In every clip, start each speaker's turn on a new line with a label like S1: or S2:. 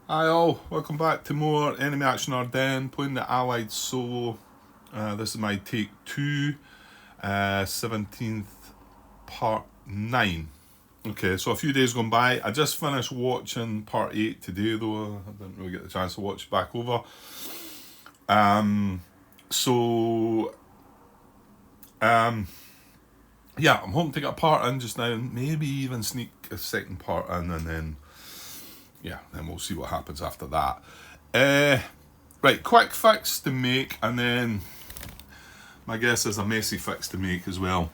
S1: Hi all, welcome back to more Enemy Action Ardennes, playing the Allied solo. This is my take 2, 17th part 9. Okay, so a few days gone by. I just finished watching part 8 today though. I didn't really get the chance to watch it back over. So, yeah, I'm hoping to get a part in just now, maybe even sneak a second part in, and then we'll see what happens after that. Right, quick fix to make, and then my guess is a messy fix to make as well.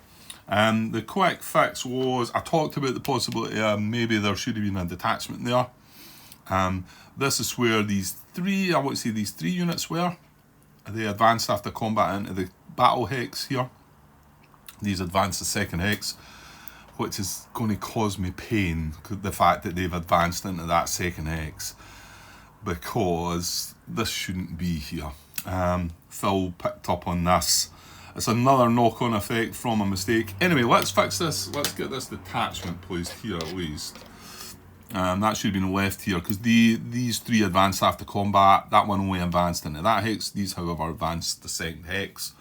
S1: The quick fix was, I talked about the possibility maybe there should have been a detachment there. This is where these three units were. They advanced after combat into the battle hex here. These advanced the second hex, which is going to cause me pain, the fact that they've advanced into that second hex, because this shouldn't be here. Phil picked up on this. It's another knock-on effect from a mistake. Anyway, let's fix this. Let's get this detachment placed here at least. That should have been left here, because these three advanced after combat. That one only advanced into that hex. These, however, advanced the second hex.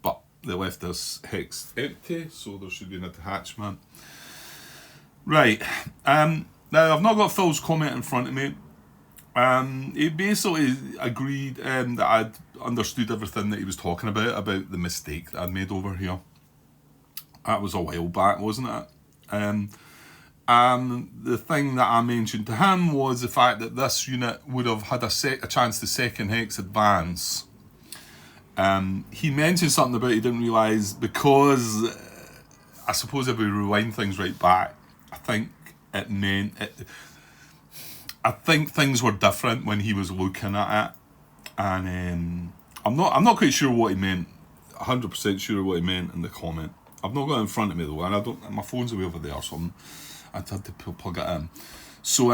S1: But they left this hex empty, so there should be an attachment. Right. Now, I've not got Phil's comment in front of me. He basically agreed that I'd understood everything that he was talking about the mistake that I'd made over here. That was a while back, wasn't it? The thing that I mentioned to him was the fact that this unit would have had a chance to second hex advance. He mentioned something about he didn't realise, because I suppose if we rewind things right back, I think it meant it. I think things were different when he was looking at it, and I'm not quite sure what he meant. 100% sure what he meant in the comment. I've not got it in front of me though, and I don't. My phone's way over there, so I had to plug it in. So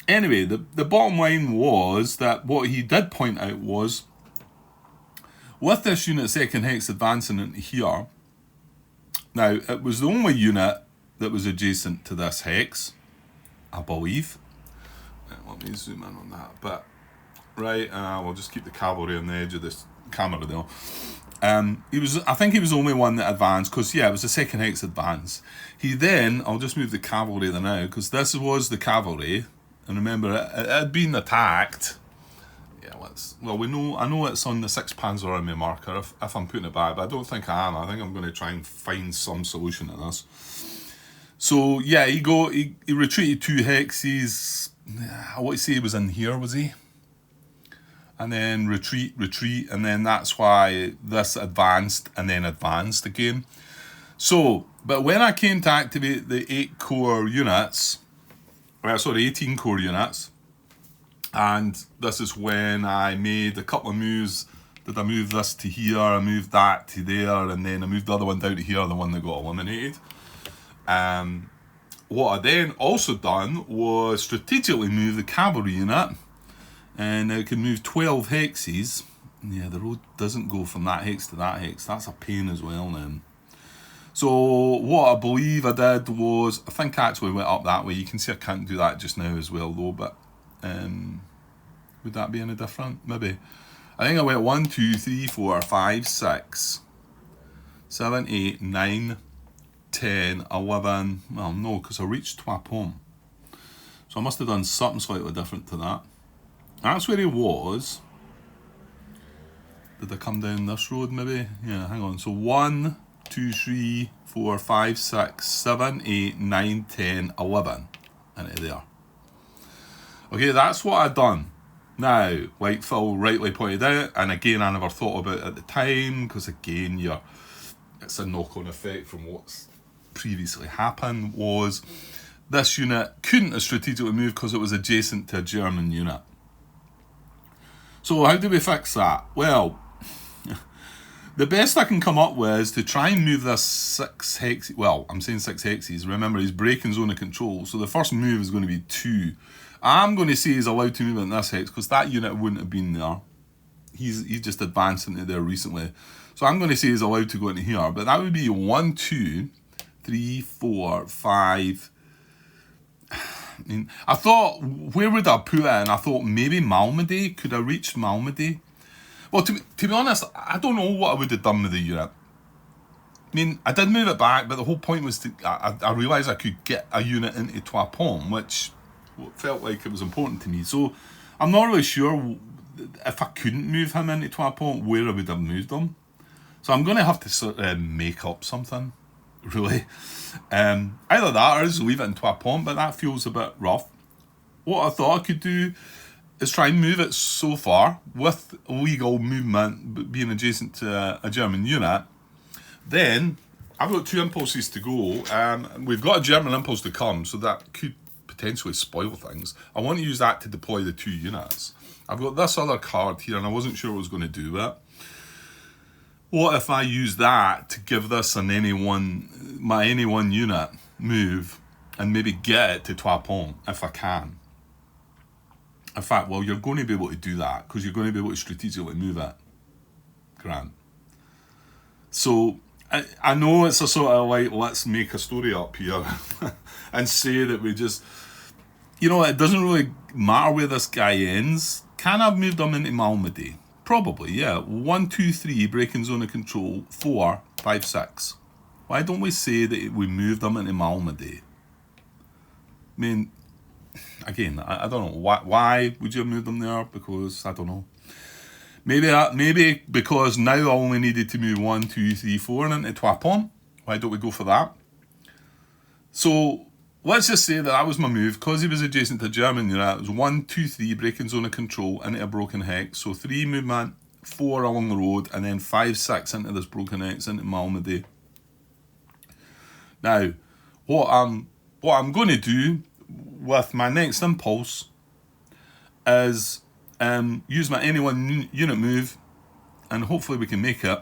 S1: anyway, the bottom line was that what he did point out was, with this unit second hex advancing into here. Now, it was the only unit that was adjacent to this hex, I believe. Let me zoom in on that. But right, we'll just keep the cavalry on the edge of this camera there. I think he was the only one that advanced, because it was the second hex advance. He then, I'll just move the cavalry there now, because this was the cavalry, and remember it had been attacked. I know it's on the 6th Panzer Army marker if I'm putting it back, but I don't think I am. I think I'm going to try and find some solution to this. So he retreated 2 hexes. I want to say he was in here, was he? And then retreat, and then that's why this advanced and then advanced again. So, but when I came to activate the 18 core units, and this is when I made a couple of moves. Did I move this to here? I moved that to there, and then I moved the other one down to here, the one that got eliminated. What I then also done was strategically move the cavalry unit, and I can move 12 hexes. Yeah, the road doesn't go from that hex to that hex. That's a pain as well then. So what I believe I did was, I think I actually went up that way. You can see I can't do that just now as well though, but would that be any different? Maybe. I think I went 1, 2, 3, 4, 5, 6, 7, 8, 9, 10, 11. Well, no, because I reached Twapom. So I must have done something slightly different to that. That's where he was. Did I come down this road maybe? Yeah, hang on. So 1, 2, 3, 4, 5, 6, 7, 8, 9, 10, 11. Into there. Okay, that's what I'd done. Now, like Phil rightly pointed out, and again I never thought about it at the time, because again it's a knock-on effect from what's previously happened, was this unit couldn't have strategically moved because it was adjacent to a German unit. So how do we fix that? Well, the best I can come up with is to try and move this 6 hexes. Well, I'm saying 6 hexes. Remember, he's breaking zone of control, so the first move is going to be 2. I'm going to say he's allowed to move in this hex, because that unit wouldn't have been there. He's just advanced into there recently. So I'm going to say he's allowed to go into here, but that would be 1, 2, 3, 4, 5, I mean, I thought, where would I put it? And I thought maybe Malmedy. Could I reach Malmedy? Well, to be honest, I don't know what I would have done with the unit. I mean, I did move it back, but the whole point was I realised I could get a unit into Trois Pommes, which felt like it was important to me. So I'm not really sure if I couldn't move him into Trois Pommes, where I would have moved him. So I'm going to have to sort of make up something, really. Either that or just leave it in Trois Pommes, but that feels a bit rough. What I thought I could do is try and move it so far with legal movement being adjacent to a German unit. Then I've got 2 impulses to go. We've got a German impulse to come, so that could potentially spoil things. I want to use that to deploy the 2 units. I've got this other card here, and I wasn't sure what I was going to do with it. What if I use that to give this my any one unit move, and maybe get it to Trois Pommes if I can? In fact, well, you're going to be able to do that because you're going to be able to strategically move it. Grant. So I know it's a sort of like, let's make a story up here and say that we just, it doesn't really matter where this guy ends. Can I have moved him into Malmedy? Probably, yeah. 1, 2, 3, breaking zone of control. 4, 5, 6. Why don't we say that we moved them into Malmedy? I mean, again, I don't know. Why would you have moved them there? Because, I don't know. Maybe because now I only needed to move 1, 2, 3, 4 and into Trois Pommes. Why don't we go for that? So, let's just say that was my move. Because he was adjacent to German unit, it was 1, 2, 3, breaking zone of control into a broken hex. So 3 movement, 4 along the road, and then 5, 6 into this broken hex, into Malmedy. Now, what I'm going to do with my next impulse is use my any one unit move, and hopefully we can make it,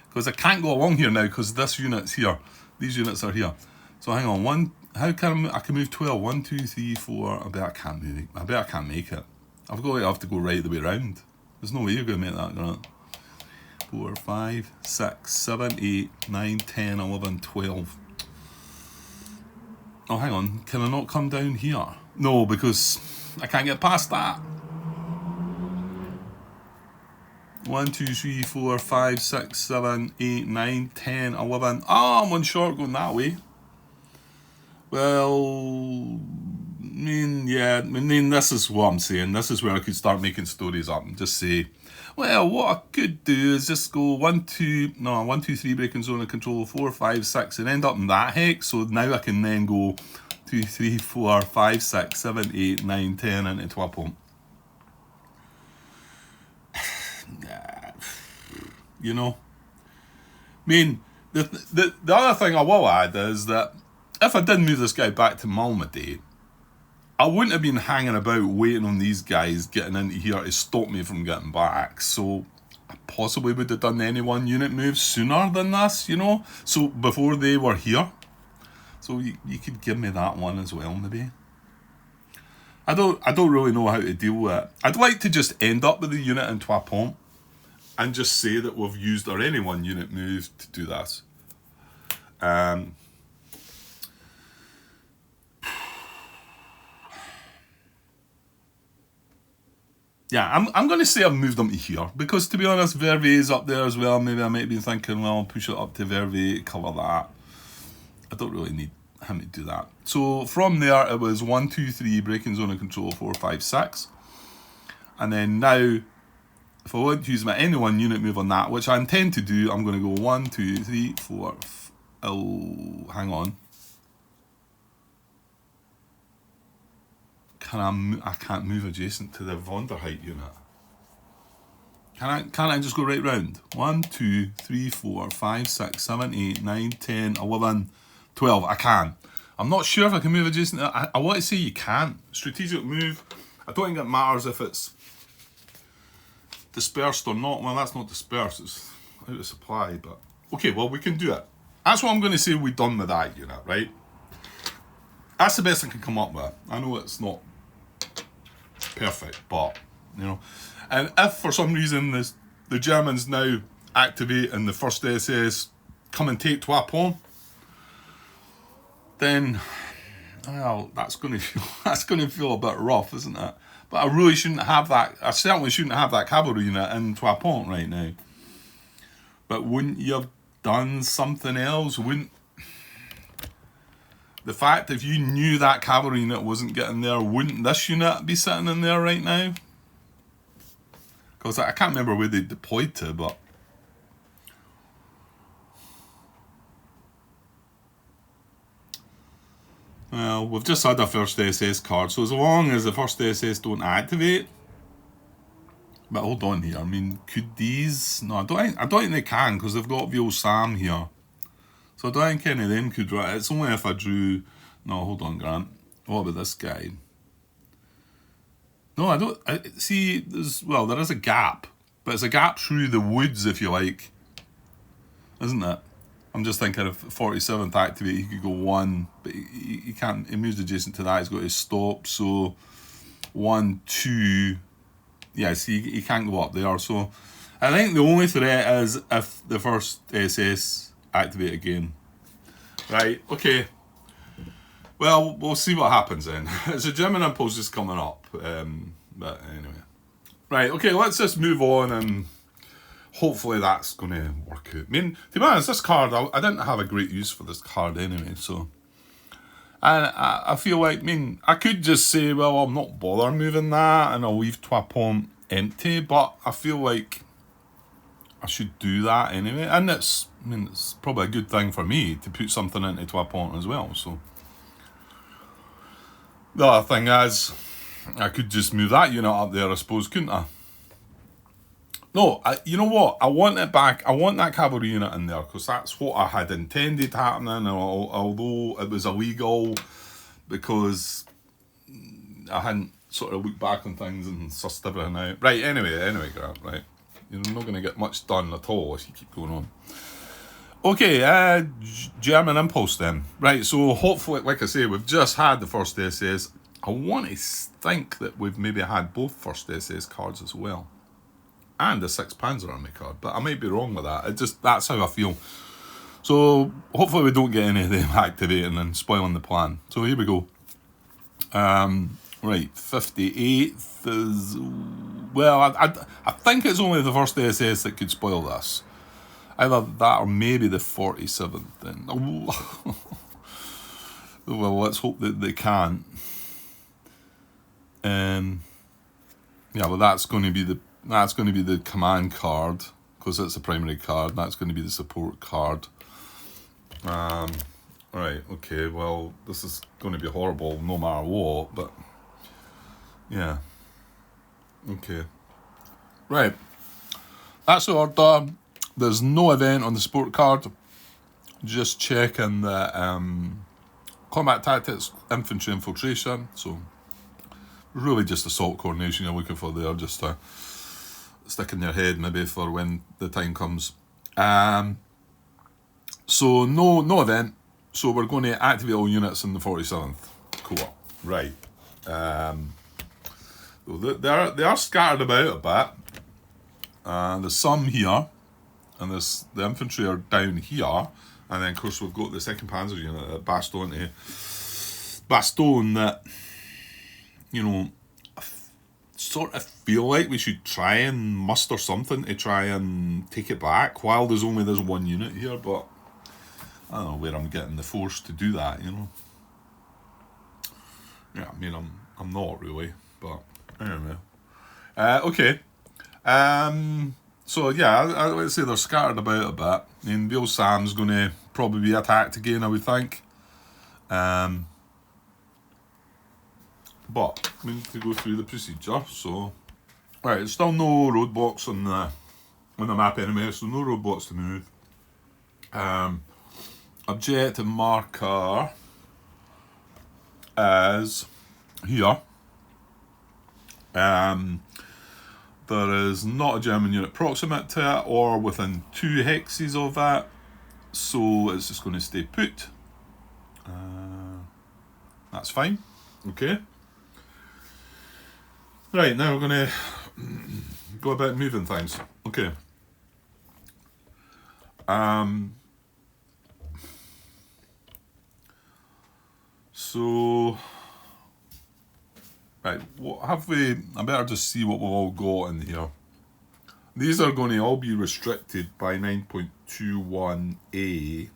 S1: because I can't go along here now because this unit's here. These units are here. So hang on, how can I can move 12? 1, 2, 3, 4. I bet I can't move it. I bet I can't make it. I've got to have to go right the way around. There's no way you're going to make that, Grant. 4, 5, 6, 7, 8, 9, 10, 11, 12. Oh, hang on. Can I not come down here? No, because I can't get past that. 1, 2, 3, 4, 5, 6, 7, 8, 9, 10, 11. Oh, I'm on short going that way. Well, this is what I'm saying. This is where I could start making stories up and just say, well, what I could do is just go 1, 2, 3, breaking zone of control, 4, 5, 6, and end up in that hex. So now I can then go 2, 3, 4, 5, 6, 7, 8, 9, 10 into Trois Pommes. The other thing I will add is that if I did move this guy back to Malmedy, I wouldn't have been hanging about waiting on these guys getting into here to stop me from getting back. So I possibly would have done any one unit move sooner than this, so before they were here. So you could give me that one as well, maybe. I don't really know how to deal with it. I'd like to just end up with the unit in Trois Pommes and just say that we've used our any one unit move to do this. Yeah, I'm going to say I've moved them to here, because to be honest, Verviers is up there as well. Maybe I might be thinking, well, I'll push it up to Verviers, cover that. I don't really need him to do that. So from there, it was 1, 2, 3, breaking zone of control, 4, 5, 6. And then now, if I want to use my any one unit move on that, which I intend to do, I'm going to go 1, 2, 3, 4. Hang on. I can't move adjacent to the Vonderheit unit. Can't I just go right round? 1, 2, 3, 4, 5, 6, 7, 8, 9, 10, 11, 12. I can. I'm not sure if I can move adjacent. I want to say you can't. Strategic move. I don't think it matters if it's dispersed or not. Well, that's not dispersed. It's out of supply. But okay, well, we can do it. That's what I'm going to say we've done with that unit, right? That's the best I can come up with. I know it's not perfect, but and if for some reason the Germans now activate and the first SS come and take Trois Pommes, then Well, that's going to feel a bit rough, isn't it? But I really shouldn't have that. I certainly shouldn't have that cavalry unit in Trois-Ponts right now. But wouldn't you have done something else? Wouldn't the fact if you knew that cavalry unit wasn't getting there, wouldn't this unit be sitting in there right now? Because I can't remember where they deployed to, but well, we've just had a first SS card, so as long as the first SS don't activate. But hold on here. I mean, could these? No, I don't think they can because they've got Veal Sam here. So I don't think any of them could. It's only if I drew. No, hold on, Grant. What about this guy? No, I don't. See, there is a gap, but it's a gap through the woods, if you like, isn't it? I'm just thinking if 47th activate, he could go 1, but he can't. He moves adjacent to that. He's got to stop. So 1, 2. Yeah, see, he can't go up there. So I think the only threat is if the first SS activate again. Right, okay. Well, we'll see what happens then. It's a German impulse just coming up. But anyway. Right, okay, let's just move on and hopefully that's going to work out. I mean, to be honest, this card, I didn't have a great use for this card anyway, so. And I feel like, I could just say, well, I'm not bothered moving that and I'll leave Trois-Ponts empty, but I feel like I should do that anyway. And it's probably a good thing for me to put something into Trois-Ponts as well, so. The other thing is, I could just move that unit up there, I suppose, couldn't I? No, you know what? I want it back. I want that cavalry unit in there because that's what I had intended happening. Although it was illegal because I hadn't sort of looked back on things and sussed everything out. Right, anyway, Grant, right. You're not going to get much done at all if you keep going on. Okay, German impulse then. Right, so hopefully, like I say, we've just had the first SS. I want to think that we've maybe had both first SS cards as well. And a 6 Panzer Army card, but I might be wrong with that. That's how I feel. So hopefully we don't get any of them activating and spoiling the plan. So here we go. Right, 58th is... Well, I think it's only the first SS that could spoil this. Either that or maybe the 47th then. Well, let's hope that they can't. Yeah, well, that's going to be the command card because it's a primary card. That's going to be the support card. Right, okay, well, this is going to be horrible no matter what, but yeah. Okay. Right. That's the order. There's no event on the support card. Just checking the combat tactics, infantry infiltration. So really just assault coordination you're looking for there, just to stick in your head maybe for when the time comes. So no event. So we're going to activate all units in the 47th Corps. Right. They are scattered about a bit. There's some here, and the infantry are down here, and then of course we've got the 2nd Panzer unit at Bastogne that, you know, I sort of feel like we should try and muster something to try and take it back while there's only this one unit here, but I don't know where I'm getting the force to do that, you know. Yeah, I mean, I'm not really, but anyway. Okay. So yeah, let's say they're scattered about a bit. I mean, Veal Sam's going to probably be attacked again, I would think. But we need to go through the procedure. So, right, there's still no roadblocks on the map anyway, so no roadblocks to move. Objective marker is here. There is not a German unit proximate to it or within 2 hexes of it, so it's just going to stay put. That's fine. Okay. Right, now we're going to go about moving things. Okay. so right, what have we? I better just see what we've all got in here. These are going to all be restricted by 9.21a.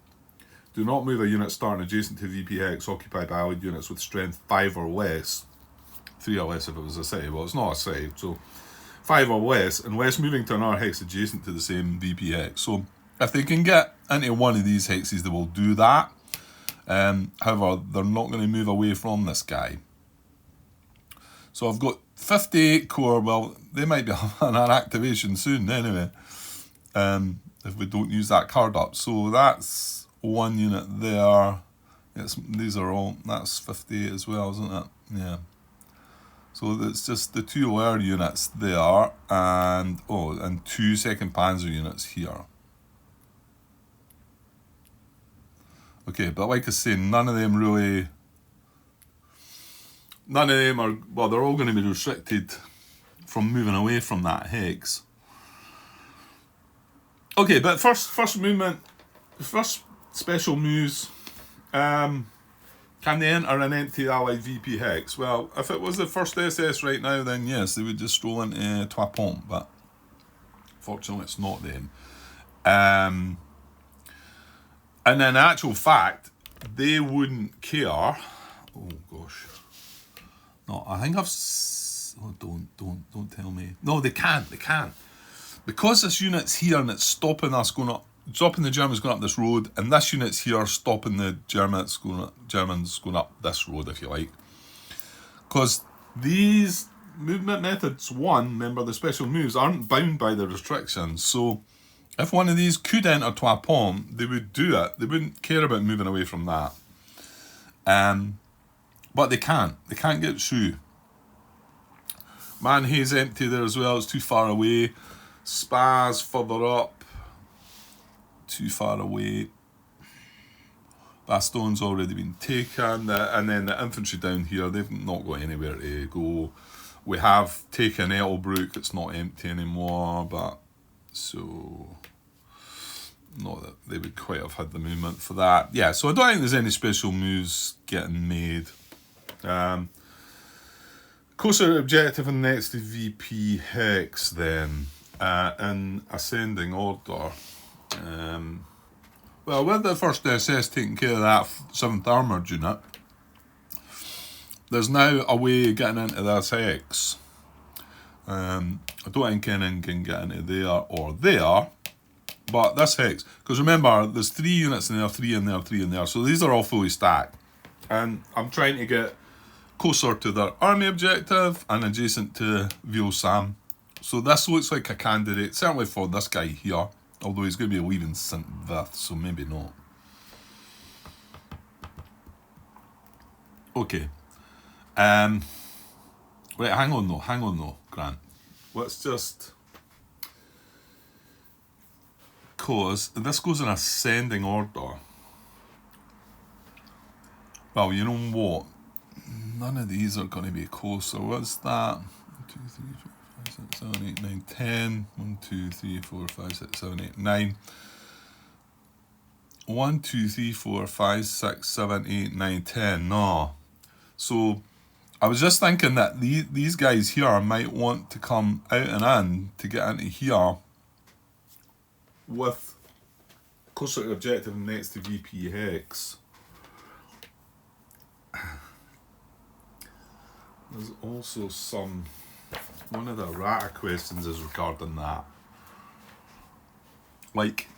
S1: Do not move a unit starting adjacent to VP hex occupied by allied units with strength 5 or less. 3 or less if it was a city. Well, it's not a city, so 5 or less, unless moving to another hex adjacent to the same VP hex. So if they can get into one of these hexes, they will do that. However, they're not going to move away from this guy. So I've got 58 core. Well, they might be having an activation soon anyway, if we don't use that card up. So that's one unit there. These are all, that's 58 as well, isn't it? Yeah. So it's just the 2 lower units there, and 2 2nd Panzer units here. Okay, but like I say, none of them are, well, they're all going to be restricted from moving away from that hex. Okay, but first movement, first special moves, can they enter an empty allied VP hex? Well, if it was the first SS right now, then yes, they would just stroll into Trois Pommes, but fortunately it's not them. And in actual fact, they wouldn't care. Oh gosh. No, I think I've... Oh, don't tell me. No, they can't. Because this unit's here and it's stopping us going up, stopping the Germans going up this road, and this unit's here stopping the Germans going up this road, if you like. Because these movement methods, remember the special moves, aren't bound by the restrictions. So if one of these could enter Trois Pommes, they would do it. They wouldn't care about moving away from that. But they can't. They can't get through. Manhay's empty there as well. It's too far away. Spa's further up. Too far away. Baston's already been taken. And then the infantry down here, they've not got anywhere to go. We have taken Ettelbruck. It's not empty anymore. But so... not that they would quite have had the movement for that. Yeah, so I don't think there's any special moves getting made. Closer objective and next to VP hex then, in ascending order. Well, with the first SS taking care of that 7th Armoured unit, there's now a way of getting into this hex. I don't think anyone can get into there or there, but this hex, because remember, there's 3 units in there, 3 in there, 3 in there, so these are all fully stacked. And I'm trying to get closer to their army objective and adjacent to Vieux-Sam. So this looks like a candidate, certainly for this guy here, although he's going to be leaving Saint-Vith, so maybe not. Okay. Right, hang on though, Grant. Let's just... because this goes in ascending order. Well, you know what? None of these are going to be closer. What's that? 1, 2, 3, 4, 5, 6, 7, 8, 9, 10. 1, 2, 3, 4, 5, 6, 7, 8, 9. 1, 2, 3, 4, 5, 6, 7, 8, 9, 10. No. So I was just thinking that these guys here might want to come out and in to get into here with closer to objective next to VP hex. There's also one of the errata questions is regarding that. Like,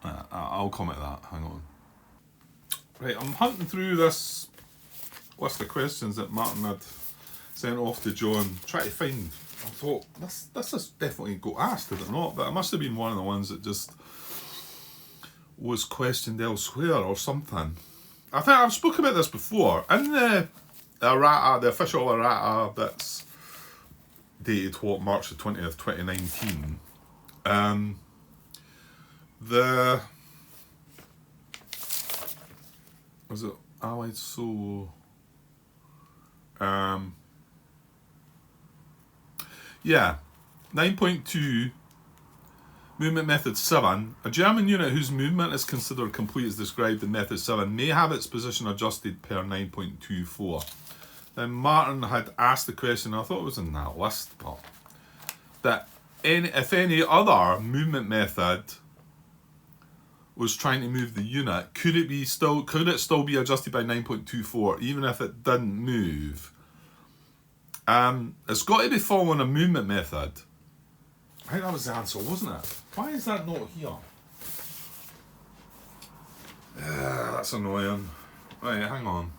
S1: I'll come at that, hang on. Right, I'm hunting through this list of questions that Martin had sent off to John, trying to find, I thought, this has definitely got asked, did it not? But it must have been one of the ones that just was questioned elsewhere or something. I think I've spoken about this before. In the errata, the official errata that's dated March the 20th, 2019, was it Allied Solo? Yeah, 9.2 Movement method 7. A German unit whose movement is considered complete as described in method 7 may have its position adjusted per 9.24. Then Martin had asked the question, I thought it was in that list, but that if any other movement method was trying to move the unit, could it still be adjusted by 9.24 even if it didn't move? It's got to be following a movement method. I think that was the answer, wasn't it? Why is that not here? That's annoying. Right, hang on.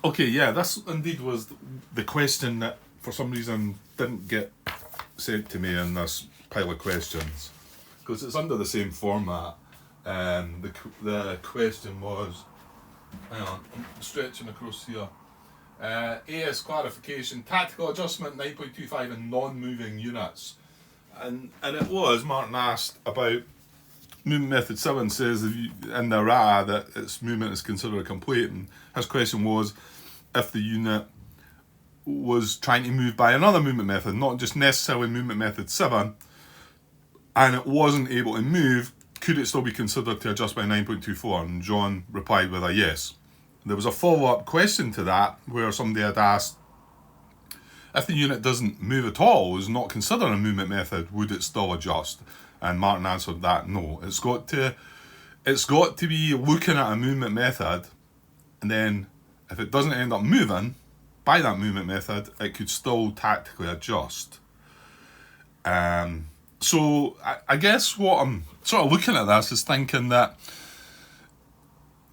S1: Okay, yeah, this indeed was the question that for some reason didn't get sent to me in this pile of questions. Because it's under the same format. The question was, hang on, I'm stretching across here. AS clarification, tactical adjustment 9.25 in non-moving units. And it was, Martin asked about movement method 7 says in the RA that its movement is considered complete, and his question was if the unit was trying to move by another movement method, not just necessarily movement method 7, and it wasn't able to move, could it still be considered to adjust by 9.24? And John replied with a yes. There was a follow-up question to that where somebody had asked, if the unit doesn't move at all, is not considered a movement method, would it still adjust? And Martin answered that no. It's got to be looking at a movement method, and then if it doesn't end up moving by that movement method, it could still tactically adjust. So I guess what I'm sort of looking at this is thinking that,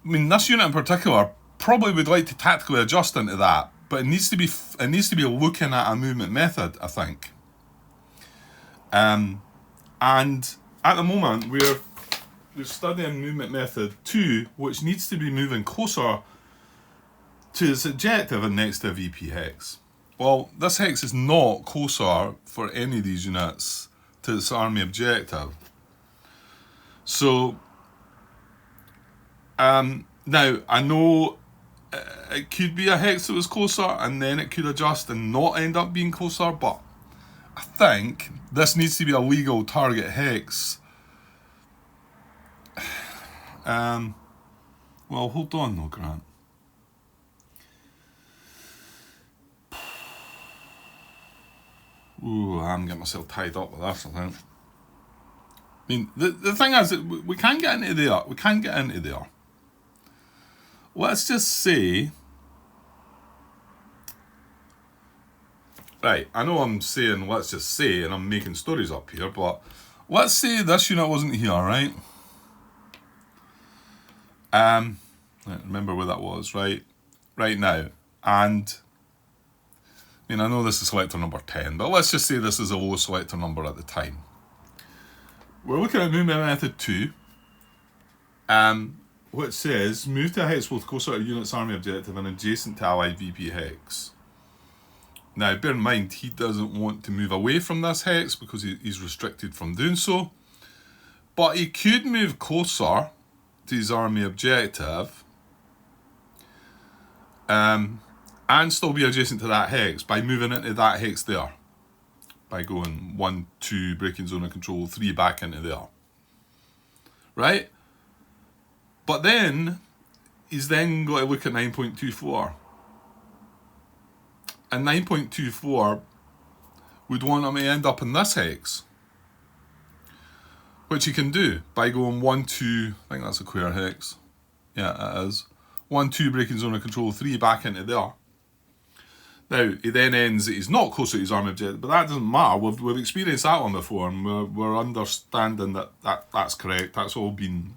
S1: I mean, this unit in particular probably would like to tactically adjust into that, but it needs to be looking at a movement method, I think. And at the moment we're studying movement method 2, which needs to be moving closer to its objective and next to a VP hex. Well, this hex is not closer for any of these units to its army objective. So now I know it could be a hex that was closer and then it could adjust and not end up being closer, but I think this needs to be a legal target hex. Well, hold on though, Grant. Ooh, I'm getting myself tied up with this, I think. I mean, the thing is that we can't get into there. We can't get into there. Let's just say, right, I know I'm saying let's just say, and I'm making stories up here, but let's say this unit wasn't here, right? Remember where that was, right now. And, I mean, I know this is selector number 10, but let's just say this is a low selector number at the time. We're looking at movement method 2, which says move to a hex both closer to unit's army objective and adjacent to allied VP hex. Now, bear in mind, he doesn't want to move away from this hex because he's restricted from doing so, but he could move closer to his army objective and still be adjacent to that hex by moving into that hex there, by going 1, 2, breaking zone of control, 3 back into there, right? But then he's then got to look at 9.24, and 9.24 would want him to end up in this hex, which he can do by going 1, 2, I think that's a square hex, yeah it is, 1, 2, breaking zone of control, 3 back into there. Now, he then ends that he's not close to his army objective, but that doesn't matter. We've experienced that one before, and we're understanding that's correct. That's all been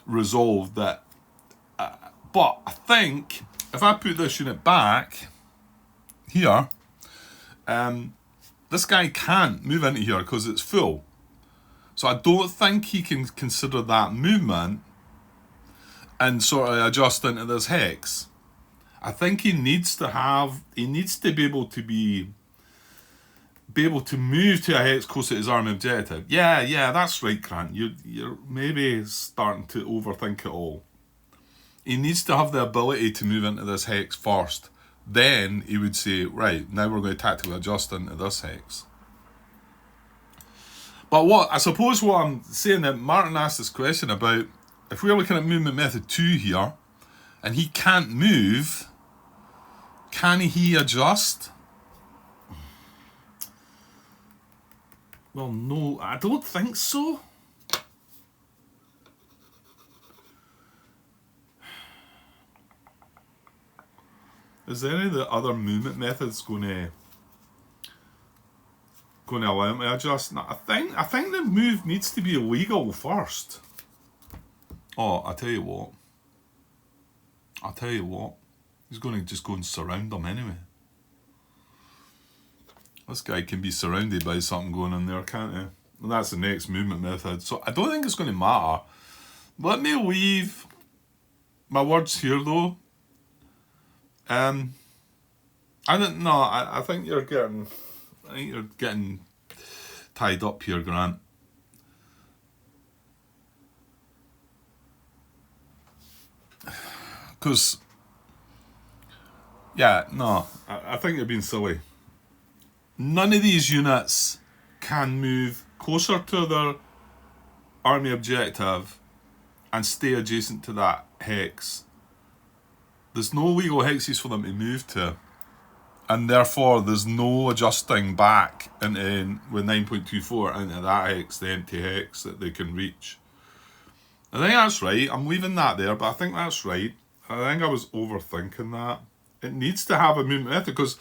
S1: resolved. But I think if I put this unit back here, this guy can't move into here because it's full. So I don't think he can consider that movement and sort of adjust into this hex. I think he needs to be able to move to a hex close to his army objective. Yeah, that's right, Grant. You're maybe starting to overthink it all. He needs to have the ability to move into this hex first. Then he would say, right, now we're going to tactically adjust into this hex. But what I suppose what I'm saying, that Martin asked this question about if we're looking at movement method 2 here, and he can't move, can he adjust? Well, no, I don't think so. Is there any of the other movement methods going to allow him to adjust? No, I think the move needs to be illegal first. Oh, I'll tell you what. He's going to just go and surround them anyway. This guy can be surrounded by something going on there, can't he? And that's the next movement method. So I don't think it's going to matter. Let me leave my words here, though. I don't know. I think you're getting tied up here, Grant. Because, yeah, no, I think you're being silly. None of these units can move closer to their army objective and stay adjacent to that hex. There's no legal hexes for them to move to, and therefore there's no adjusting back with 9.24 into that hex, the empty hex that they can reach. I think that's right. I'm leaving that there, but I think that's right. I think I was overthinking that. It needs to have a movement method because,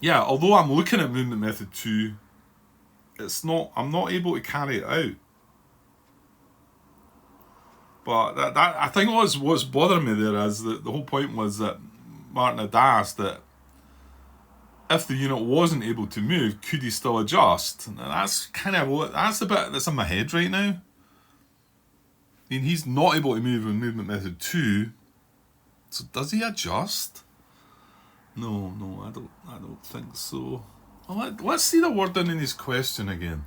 S1: yeah, although I'm looking at movement method 2, I'm not able to carry it out. But that I think what's bothering me there is that the whole point was that Martin had asked that if the unit wasn't able to move, could he still adjust? And that's the bit that's in my head right now. I mean, he's not able to move in movement method 2, so does he adjust? No, I don't think so. Well, let's see the wording in his question again.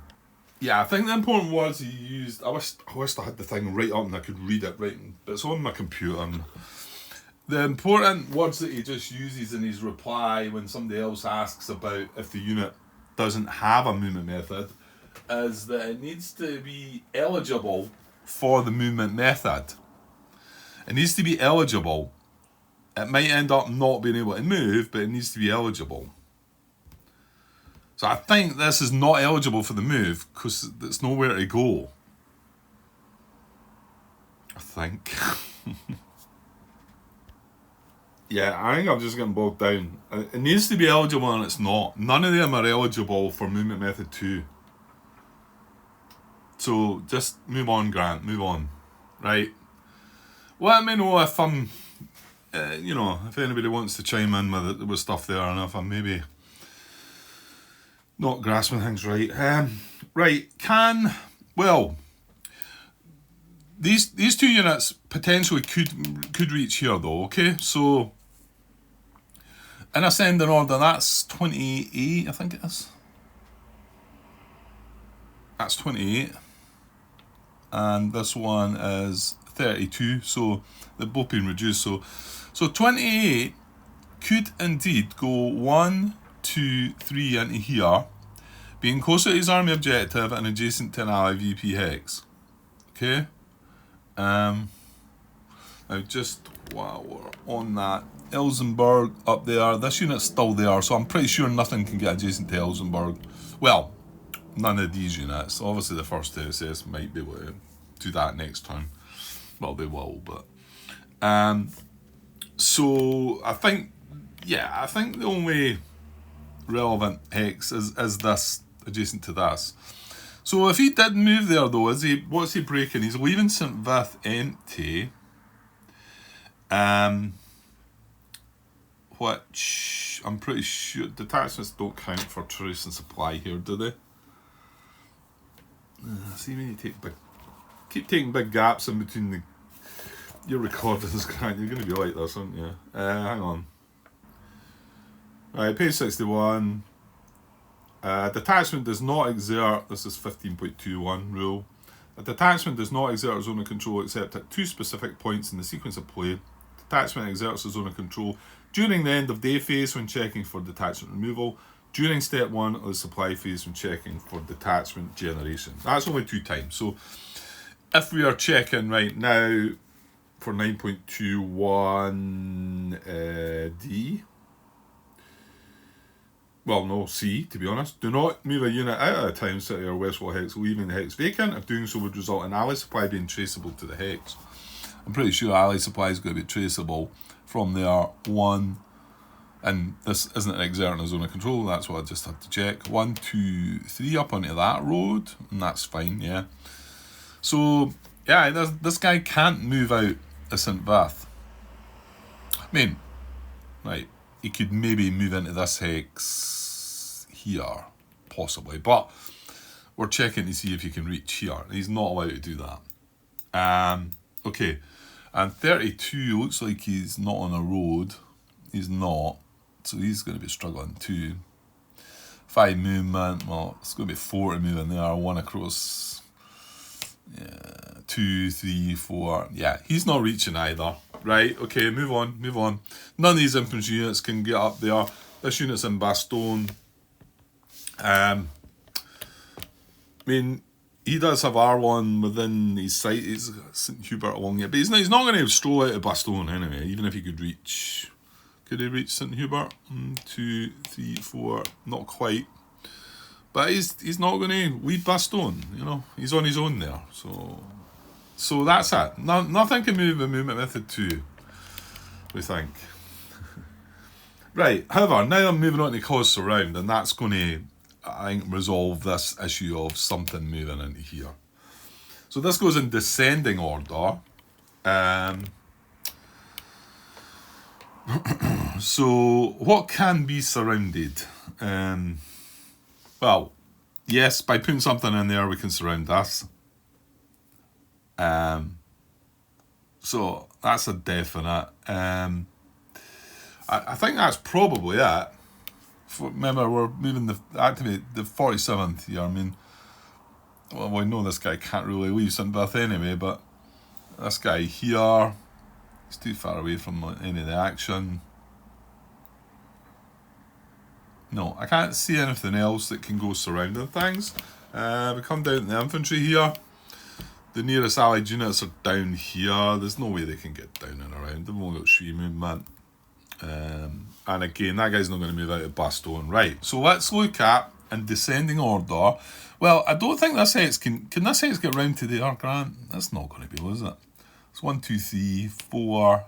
S1: Yeah, I think the important words he used, I wish I had the thing right up and I could read it right, but it's on my computer. The important words that he just uses in his reply when somebody else asks about if the unit doesn't have a movement method is that it needs to be eligible for the movement method. It needs to be eligible. It might end up not being able to move, but it needs to be eligible. So I think this is not eligible for the move because there's nowhere to go. I think. Yeah, I think I'm just getting bogged down. It needs to be eligible and it's not. None of them are eligible for movement method 2. So just move on, Grant. Move on. Right. Let me know if I'm, if anybody wants to chime in with stuff there and if I'm maybe not grasping things right. These two units potentially could reach here though, okay? So in ascending order, that's 28, I think it is. That's 28. And this one is 32, so they've both been reduced. So 28 could indeed go 1, 2, 3 into here, being closer to his army objective and adjacent to an ally VP hex. Okay? Now just while we're on that, Elsenberg up there, this unit's still there, so I'm pretty sure nothing can get adjacent to Elsenberg. Well, none of these units. Obviously the first SS might be able to do that next time. Well, they will, but so I think the only relevant hex is this adjacent to this. So if he did move there though, what's he breaking? He's leaving St. Vith empty. Which I'm pretty sure detachments don't count for truce and supply here, do they? See, when you keep taking big gaps in between your recordings, Grant, you're going to be like this, aren't you? Hang on. Right, page 61. Detachment does not exert, this is 15.21 rule. A detachment does not exert a zone of control except at 2 specific points in the sequence of play. Detachment exerts a zone of control during the end of day phase when checking for detachment removal. during step 1 of the supply phase when checking for detachment generation. That's only 2 times. So if we are checking right now for 9.21 D, well, no, C, to be honest. Do not move a unit out of a town city or Westwall hex, leaving the hex vacant. If doing so would result in ally supply being traceable to the hex. I'm pretty sure ally supply is going to be traceable from there. 1, and this isn't an exerting a zone of control, that's what I just had to check. 1, 2, 3 up onto that road, and that's fine, yeah. So, yeah, this guy can't move out of St. Vath. I mean, right, he could maybe move into this hex here, possibly, but we're checking to see if he can reach here. He's not allowed to do that. Okay, and 32 looks like he's not on a road. He's not, so he's going to be struggling too. 5 movement, well, it's going to be 4 to move in there, 1 across, yeah, 2, 3, 4, yeah, he's not reaching either. Right, okay, move on. None of these infantry units can get up there. This unit's in Bastogne. I mean, he does have Arlon within his sight. He's got St. Hubert along here, but he's not going to stroll out of Bastogne anyway, even if he could reach... Could he reach St. Hubert? 1, 2, 3, 4, not quite. But he's not going to leave Bastogne, you know. He's on his own there, So that's it. Nothing can move in movement method 2, we think. Right, however, now I'm moving on to cause surround, and that's going to, I think, resolve this issue of something moving into here. So this goes in descending order. So what can be surrounded? Well, yes, by putting something in there we can surround this. So that's a definite. I think that's probably it. Remember, we're moving activate the 47th here. I mean, well, we know this guy can't really leave St. Vath anyway, but this guy here, he's too far away from any of the action. No, I can't see anything else that can go surrounding things. We come down to the infantry here. The nearest allied units are down here. There's no way they can get down and around. They've only got 3 movement. And again, that guy's not going to move out of Bastogne. Right, so let's look at, in descending order. Well, I don't think this hex can this hex get round to the Grant? That's not going to be, is it? It's 1, 2, 3, 4,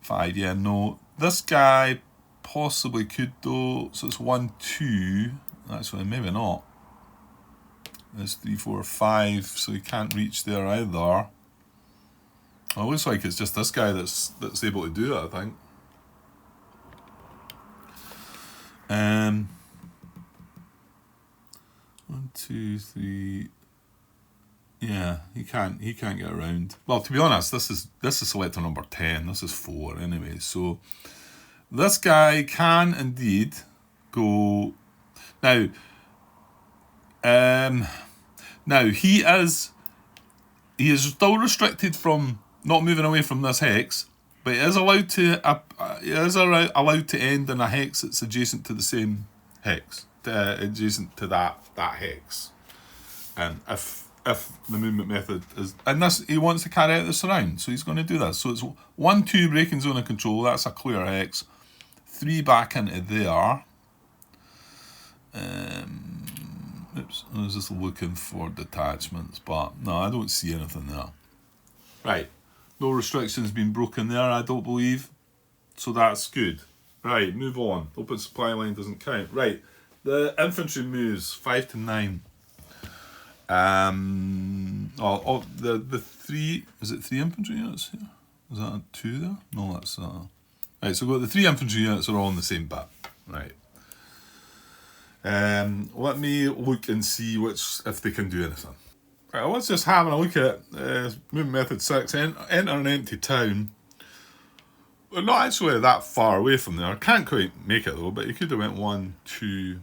S1: 5, yeah, no. This guy possibly could though, so it's 1, 2, actually maybe not. There's 3, 4, 5, so he can't reach there either. Well, it looks like it's just this guy that's able to do it, I think. 1, 2, 3. Yeah, he can't get around. Well, to be honest, this is selector number 10. This is 4 anyway. So this guy can indeed go now. Now he is still restricted from not moving away from this hex, but he is allowed to allowed to end in a hex that's adjacent to the same hex, adjacent to that hex. And if the movement method is, and this, he wants to carry out the surround, so he's going to do this. So it's 1, 2 breaking zone of control. That's a clear hex. 3 back into there. Oops, I was just looking for detachments, but no, I don't see anything there. Right, no restrictions being broken there, I don't believe. So that's good. Right, move on. Open supply line doesn't count. Right, the infantry moves 5 to 9. The 3, is it 3 infantry units here? Is that 2 there? No, that's right, so we've got the 3 infantry units are all in the same bit. Right. Let me look and see if they can do anything. Right, let's just have a look at movement method 6. Enter an empty town. We're not actually that far away from there. I can't quite make it though, but you could have went 1, 2,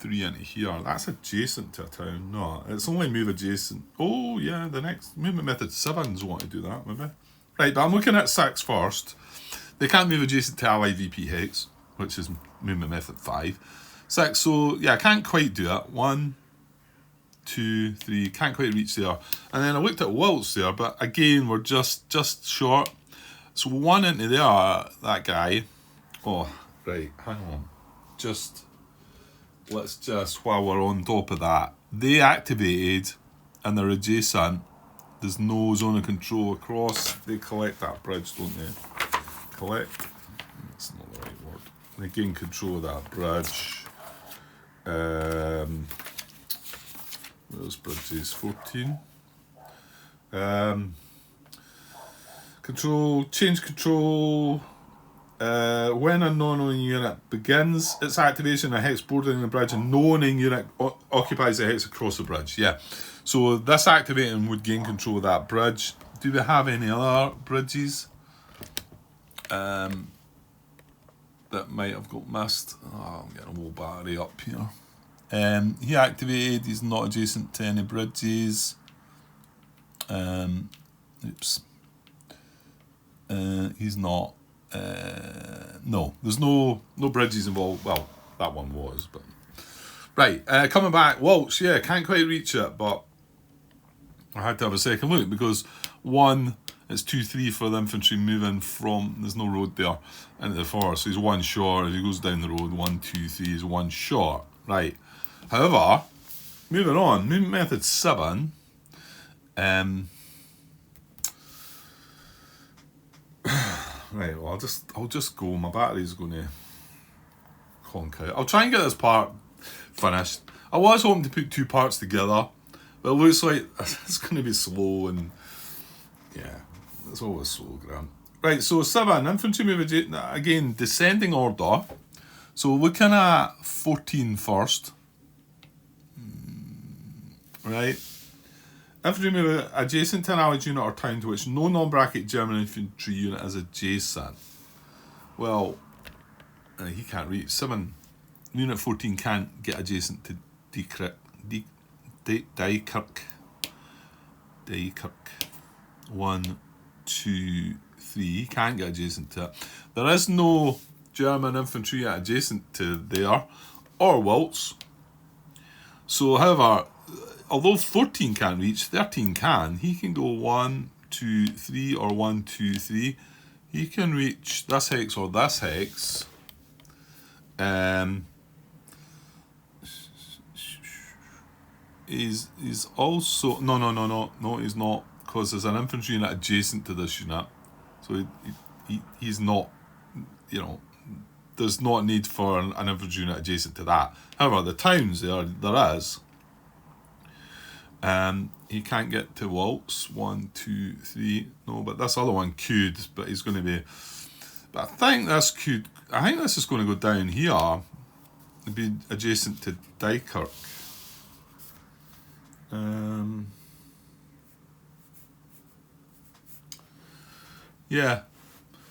S1: 3 into here. That's adjacent to a town. No, it's only move adjacent. Oh yeah, the next movement method 7s want to do that maybe. Right, but I'm looking at 6 first. They can't move adjacent to allied VP hex. which is movement method 5. 6, so yeah, I can't quite do it. 1, 2, 3, can't quite reach there. And then I looked at Wilts there, but again, we're just short. So 1 into there, that guy. Oh, right, hang on. Let's just, while we're on top of that, they activated and they're adjacent. There's no zone of control across. They collect that bridge, don't they? Collect. That's not the right word. They gain control of that bridge. Those bridges, 14. Change control. When a non-owning unit begins its activation, a hex bordering the bridge, a non-owning unit occupies the hex across the bridge. Yeah. So this activating would gain control of that bridge. Do we have any other bridges that might have got missed? Oh, I'm getting a whole battery up here. He activated, he's not adjacent to any bridges. Oops. He's not. No, there's no bridges involved. Well, that one was, but. Right, coming back, Waltz, yeah, can't quite reach it, but I had to have a second look because 1, it's 2, 3 for the infantry moving from, there's no road there, into the forest, so he's 1 short. If he goes down the road, 1, 2, 3 is 1 short. Right. However, moving on, movement method 7. Right, well, I'll just go. My battery's going to conk out. I'll try and get this part finished. I was hoping to put 2 parts together, but it looks like it's going to be slow, and yeah, it's always slow, Graham. Right, so 7, infantry move again, descending order. So looking at 14 first. Right. Infantry move adjacent to an allied unit or town to which no non-bracket German infantry unit is adjacent. Well, he can't reach. 7. Unit 14 can't get adjacent to Dykerk. 1, 2, 3. He can't get adjacent to it. There is no German infantry adjacent to there, or Wilts. So, however, although 14 can't reach, 13 can. He can go 1, 2, 3, or 1, 2, 3. He can reach this hex or this hex. He's also no, he's not, because there's an infantry unit adjacent to this unit, so he's not, there's not a need for an infantry unit adjacent to that. However, the towns there is. He can't get to Waltz. 1, 2, 3. No, but this other one could, but he's going to be. But I think this is going to go down here. It'd be adjacent to Dykerk. Yeah.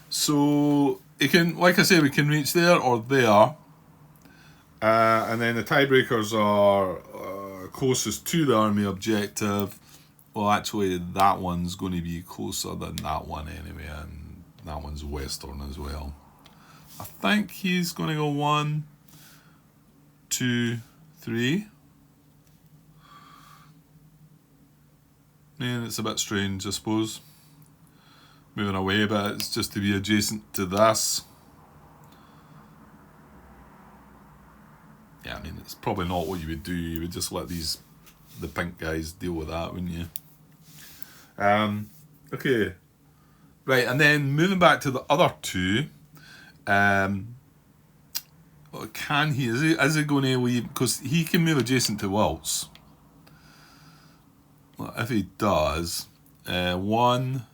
S1: So it can, like I say, we can reach there or there. And then the tiebreakers are closest to the army objective. Well, actually, that one's going to be closer than that one anyway, and that one's western as well. I think he's going to go 1, 2, 3. And it's a bit strange, I suppose. Moving away, but it's just to be adjacent to this. Yeah, I mean, it's probably not what you would do. You would just let the pink guys deal with that, wouldn't you? Okay. Right, and then moving back to the other 2. Can he? Is he going to leave? Because he can move adjacent to Wilts. Well, if he does, 1...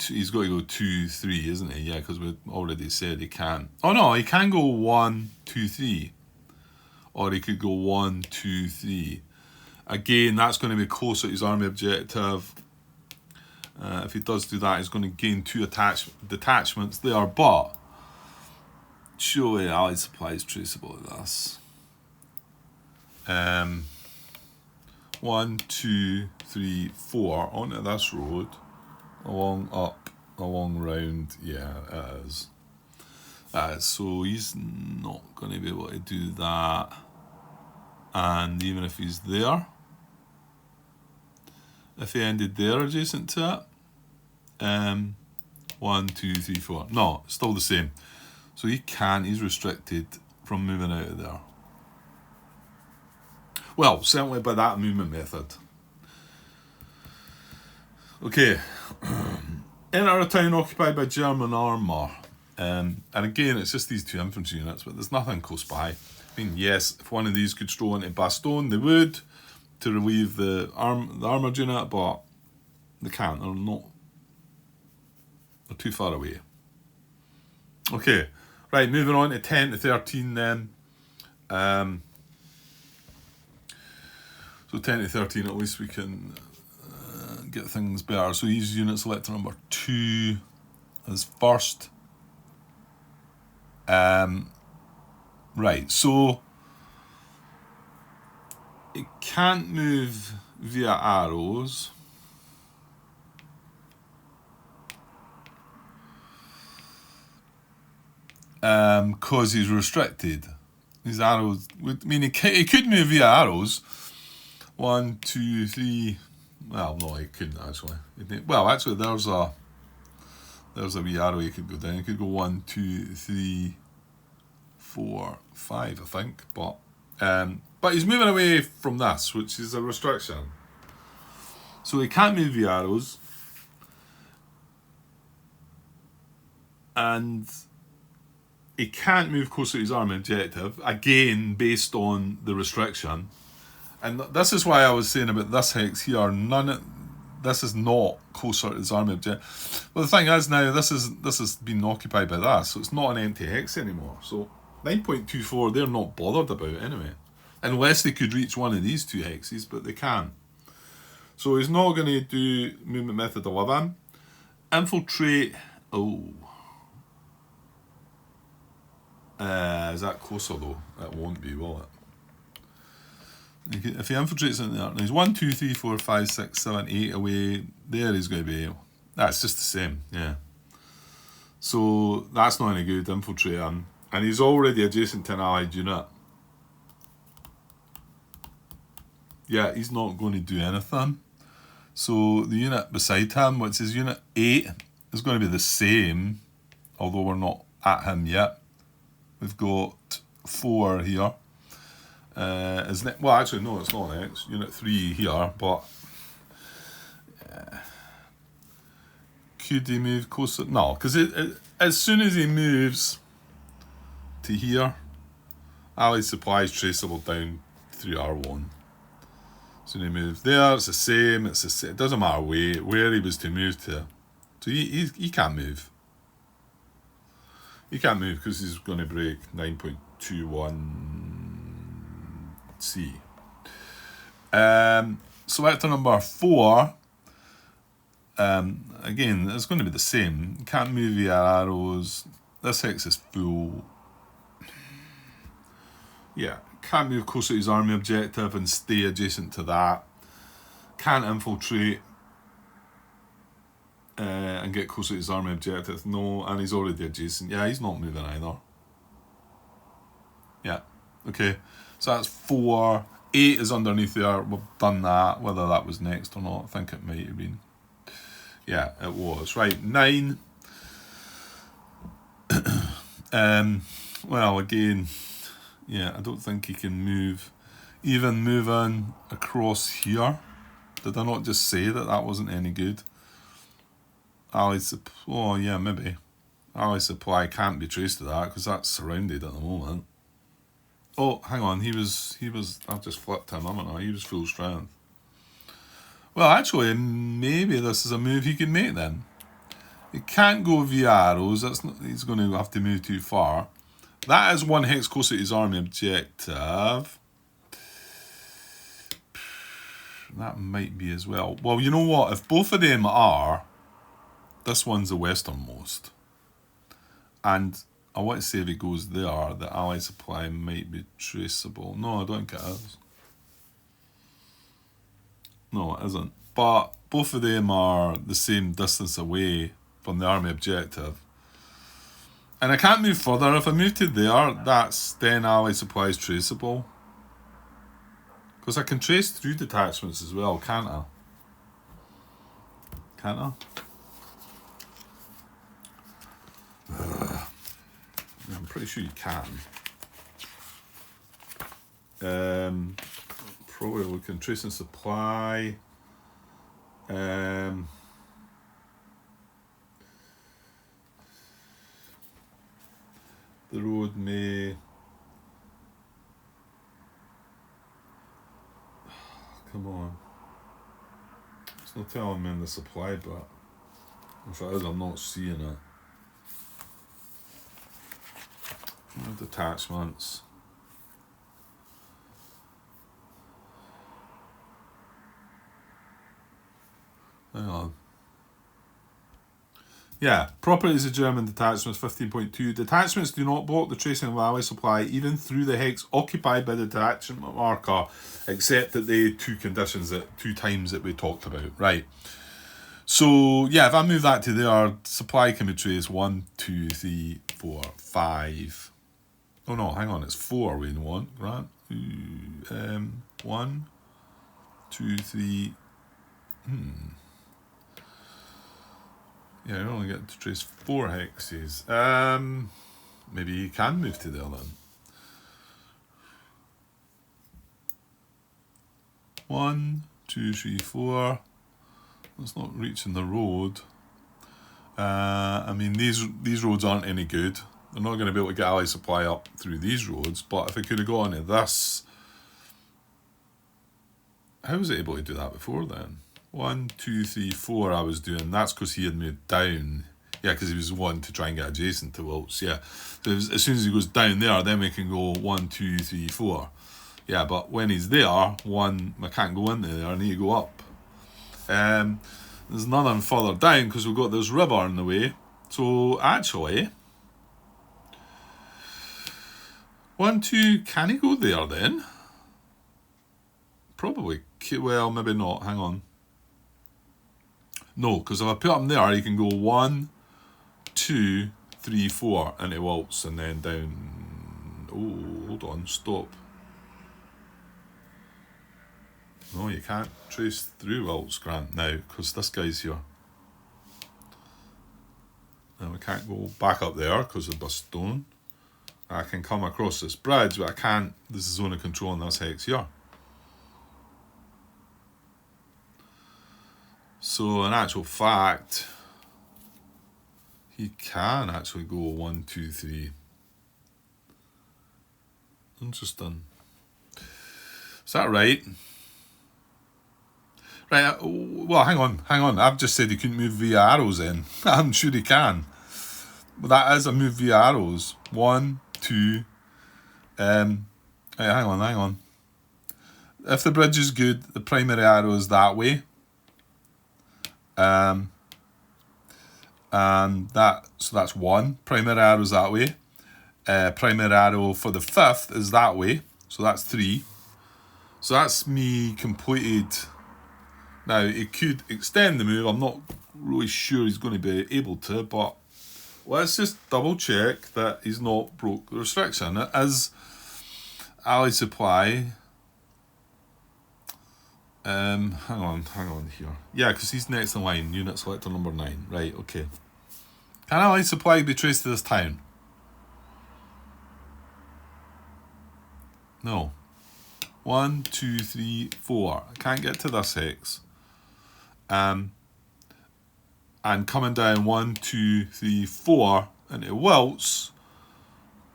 S1: he's got to go 2, 3, isn't he? Yeah, because we already said he can. Oh no, he can go 1, 2, 3. Or he could go 1, 2, 3. Again, that's going to be closer to his army objective. If he does do that, he's going to gain 2 detachments there. But surely allied supply is traceable to this. 1, 2, 3, 4 onto this road. Along, up, along, round. Yeah, it is. So he's not going to be able to do that. And even if he's there, if he ended there adjacent to it, 1, 2, 3, 4. No, it's still the same. So he can't, he's restricted from moving out of there. Well, certainly by that movement method. Okay. Enter a town occupied by German armour. And again, it's just these 2 infantry units, but there's nothing close by. I mean, yes, if one of these could stroll into Bastogne, they would, to relieve the armoured unit, but they can't. They're too far away. Okay, right, moving on to 10 to 13 then. So 10 to 13, at least we can get things better. So these units selector number 2 as first. Right, so it can't move via arrows. Because he's restricted. These arrows, I mean, he could move via arrows. 1, 2, 3. Well, no, he couldn't actually. Well, actually, there's a wee arrow he could go down. He could go 1, 2, 3, 4, 5, I think. But he's moving away from this, which is a restriction. So he can't move via arrows. And he can't move closer to his army objective, again, based on the restriction. And this is why I was saying about this hex here, this is not closer to his army objective. Well, the thing is now, this has been occupied by this, so it's not an empty hex anymore. So 9.24, they're not bothered about anyway. Unless they could reach one of these 2 hexes, but they can't. So he's not going to do movement method 11. Infiltrate, is that closer though? It won't be, will it? If he infiltrates in there, he's 1, 2, 3, 4, 5, 6, 7, 8 away. There he's going to be. That's just the same, yeah. So that's not any good, infiltrating. And he's already adjacent to an allied unit. Yeah, he's not going to do anything. So the unit beside him, which is unit 8, is going to be the same, although we're not at him yet. We've got 4 here. Well, actually, no, it's not next. Unit 3 here, but could he move closer? No, because as soon as he moves to here, Allied supply is traceable down through R1. So he moves there, it's the same. It doesn't matter where he was to move to. So he can't move. He can't move because he's going to break 9.21C. Selector number 4. Again, it's going to be the same. Can't move via arrows. This hex is full. Yeah, can't move closer to his army objective and stay adjacent to that. Can't infiltrate and get closer to his army objective. No, and he's already adjacent. Yeah, he's not moving either. Yeah, okay. So that's 4. 8 is underneath there. We've done that. Whether that was next or not, I think it might have been. Yeah, it was. Right, 9. Well, again, yeah, I don't think he can move. Even moving across here. Did I not just say that wasn't any good? Allied supply. Oh, yeah, maybe. Allied supply can't be traced to that because that's surrounded at the moment. Oh, hang on. He was. I've just flipped him, haven't I? He was full strength. Well, actually, maybe this is a move he can make then. He can't go via arrows. He's going to have to move too far. That is 1 hex closer to his army objective. That might be as well. Well, you know what? If both of them are, this one's the westernmost. And I want to say if he goes there, the Allied supply might be traceable. No, I don't think it is. No, it isn't. But both of them are the same distance away from the army objective. And I can't move further. If I move to there, that's then ally supply is traceable. Because I can trace through detachments as well, can't I? Can't I? I'm pretty sure you can. Probably we can trace and supply. The road may. Come on. It's not telling me in the supply, but if it is, I'm not seeing it. Detachments. Hang on. Yeah, properties of German detachments 15.2. Detachments do not block the tracing of ally supply even through the hex occupied by the detachment marker, except that the two conditions that 2 times that we talked about. Right. So yeah, if I move that to there, supply can be traced 1, 2, 3, 4, 5. Oh no, hang on, it's 4 we want, right? 1, 2, 3. Yeah, you only get to trace 4 hexes. Maybe you can move to there then. 1, 2, 3, 4. That's not reaching the road. I mean, these roads aren't any good. They're not going to be able to get ally supply up through these roads. But if I could have gone to this, how was it able to do that before then? 1, 2, 3, 4 I was doing. That's because he had moved down. Yeah, because he was wanting to try and get adjacent to Wilts. Yeah. So as soon as he goes down there, then we can go 1, 2, 3, 4. Yeah, but when he's there, I can't go into there. I need to go up. There's nothing further down because we've got this river in the way. So actually, 1, 2, can he go there then? Probably. Well, maybe not. Hang on. No, because if I put him there, he can go 1, 2, 3, 4 into Wilts and then down. Oh, hold on, stop. No, you can't trace through Wilts, Grant, now because this guy's here. And we can't go back up there because of the stone. I can come across this bridge, but I can't. This is zone of control in this hex here. So in actual fact, he can actually go 1, 2, 3. Interesting. Is that right? Right, well, hang on. I've just said he couldn't move via arrows in. I'm sure he can. But that is a move via arrows. 1, 2. Hey, hang on. If the bridge is good, the primary arrow is that way. And so that's 1. Primary arrow is that way. Primary arrow for the 5th is that way. So that's 3. So that's me completed. Now, he could extend the move. I'm not really sure he's going to be able to, but let's just double check that he's not broke the restriction. It is ally supply. Hang on here. Yeah, because he's next in line. Unit selector number 9. Right, okay. Can ally supply be traced to this town? No. 1, 2, 3, 4. I can't get to this hex. And coming down 1, 2, 3, 4 into Wilts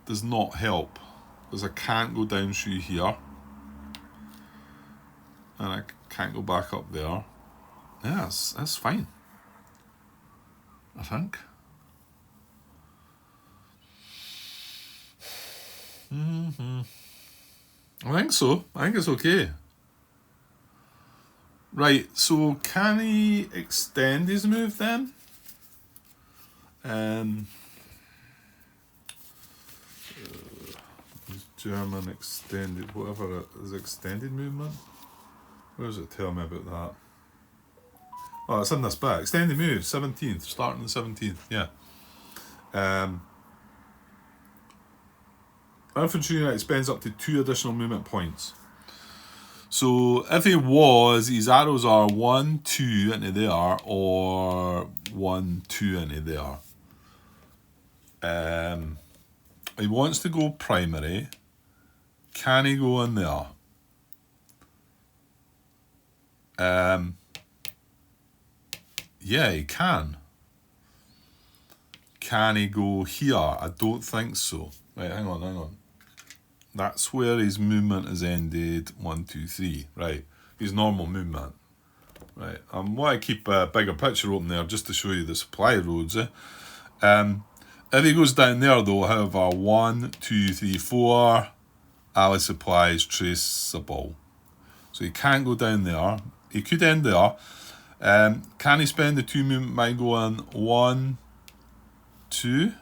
S1: does not help because I can't go down through here and I can't go back up there. Yeah, that's fine, I think. I think so. I think it's okay. Right, so can he extend his move then? German extended, whatever it is, extended movement. Where does it tell me about that? Oh, it's in this bit. Extended move, 17th, starting the 17th, yeah. infantry unit spends up to 2 additional movement points. So if he was, his arrows are 1, 2 into there, or 1, 2 into there. He wants to go primary. Can he go in there? Yeah, he can. Can he go here? I don't think so. Right, hang on. That's where his movement has ended. 1, 2, 3. Right, his normal movement. Right, I want to keep a bigger picture open there just to show you the supply roads. If he goes down there though, however, 1, 2, 3, 4, ally supply is traceable. So he can't go down there. He could end there. Can he spend the 2 movement by going 1, 2?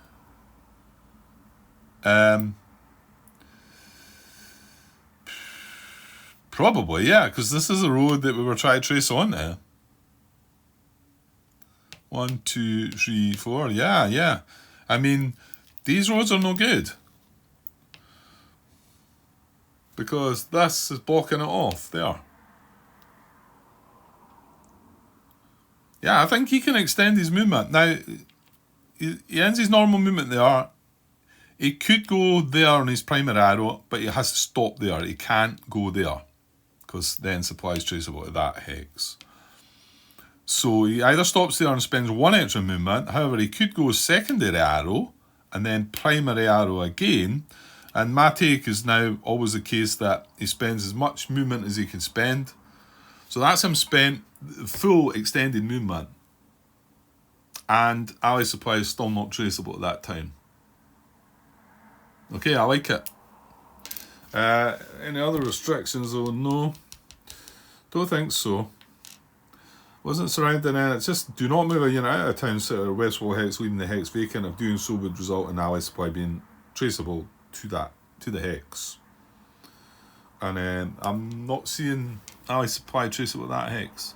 S1: Probably, yeah, because this is a road that we were trying to trace on there. 1, 2, 3, 4. Yeah. I mean, these roads are no good. Because this is blocking it off there. Yeah, I think he can extend his movement. Now, he ends his normal movement there. He could go there on his primary arrow, but he has to stop there. He can't go there, because then supply is traceable to that hex. So he either stops there and spends 1 extra movement. However, he could go secondary arrow and then primary arrow again. And my take is now always the case that he spends as much movement as he can spend. So that's him spent full extended movement. And ally supply is still not traceable at that time. Okay, I like it. Any other restrictions though? No. Don't think so. Wasn't surrounding any. It's just do not move a unit out of town centre or west wall hex, leaving the hex vacant. If doing so would result in ally supply being traceable to the hex. And I'm not seeing ally supply traceable to that hex.